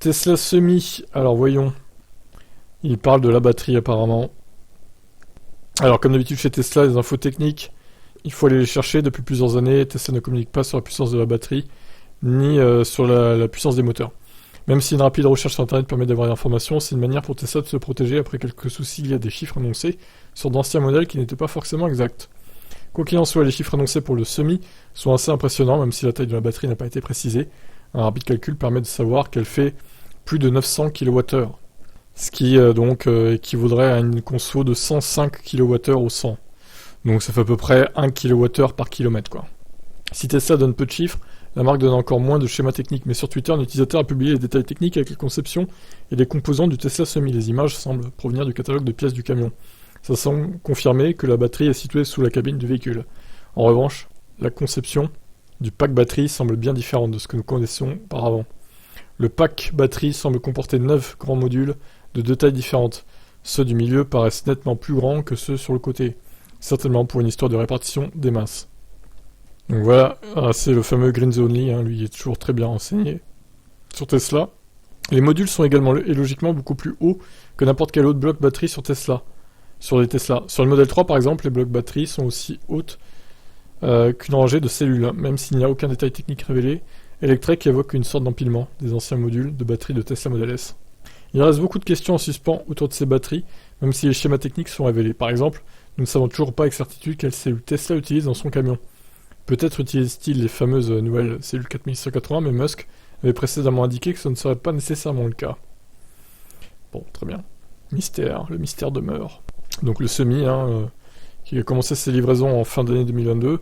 Tesla Semi, alors voyons. Il parle de la batterie apparemment. Alors comme d'habitude chez Tesla, les infos techniques, il faut aller les chercher. Depuis plusieurs années, Tesla ne communique pas sur la puissance de la batterie, ni sur la puissance des moteurs. Même si une rapide recherche sur internet permet d'avoir l'information, c'est une manière pour Tesla de se protéger après quelques soucis liés à des chiffres annoncés sur d'anciens modèles qui n'étaient pas forcément exacts. Quoi qu'il en soit, les chiffres annoncés pour le Semi sont assez impressionnants, même si la taille de la batterie n'a pas été précisée. Un rapide calcul permet de savoir qu'elle fait plus de 900 kWh, ce qui donc équivaudrait à une conso de 105 kWh au 100. Donc ça fait à peu près 1 kWh par kilomètre, quoi. Si Tesla donne peu de chiffres, la marque donne encore moins de schémas techniques, mais sur Twitter, un utilisateur a publié les détails techniques avec la conception et les composants du Tesla Semi. Les images semblent provenir du catalogue de pièces du camion. Ça semble confirmer que la batterie est située sous la cabine du véhicule. En revanche, la conception du pack batterie semble bien différente de ce que nous connaissions auparavant. Le pack batterie semble comporter 9 grands modules de 2 tailles différentes. Ceux du milieu paraissent nettement plus grands que ceux sur le côté, certainement pour une histoire de répartition des masses. Donc voilà, c'est le fameux Green Only, lui il est toujours très bien renseigné sur Tesla. Les modules sont également et logiquement beaucoup plus hauts que n'importe quel autre bloc batterie sur les Tesla. Sur le modèle 3 par exemple, les blocs batterie sont aussi hautes qu'une rangée de cellules, même s'il n'y a aucun détail technique révélé. Electrek évoque une sorte d'empilement des anciens modules de batterie de Tesla Model S. Il reste beaucoup de questions en suspens autour de ces batteries, même si les schémas techniques sont révélés. Par exemple, nous ne savons toujours pas avec certitude quelle cellule Tesla utilise dans son camion. Peut-être utilise-t-il les fameuses nouvelles cellules 4180, mais Musk avait précédemment indiqué que ce ne serait pas nécessairement le cas. Bon, très bien. Le mystère demeure. Donc le Semi, qui a commencé ses livraisons en fin d'année 2022,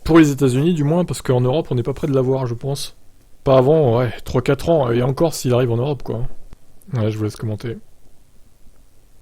pour les États-Unis du moins, parce qu'en Europe on n'est pas près de l'avoir, je pense. Pas avant, 3-4 ans, et encore s'il arrive en Europe, quoi. Ouais, je vous laisse commenter.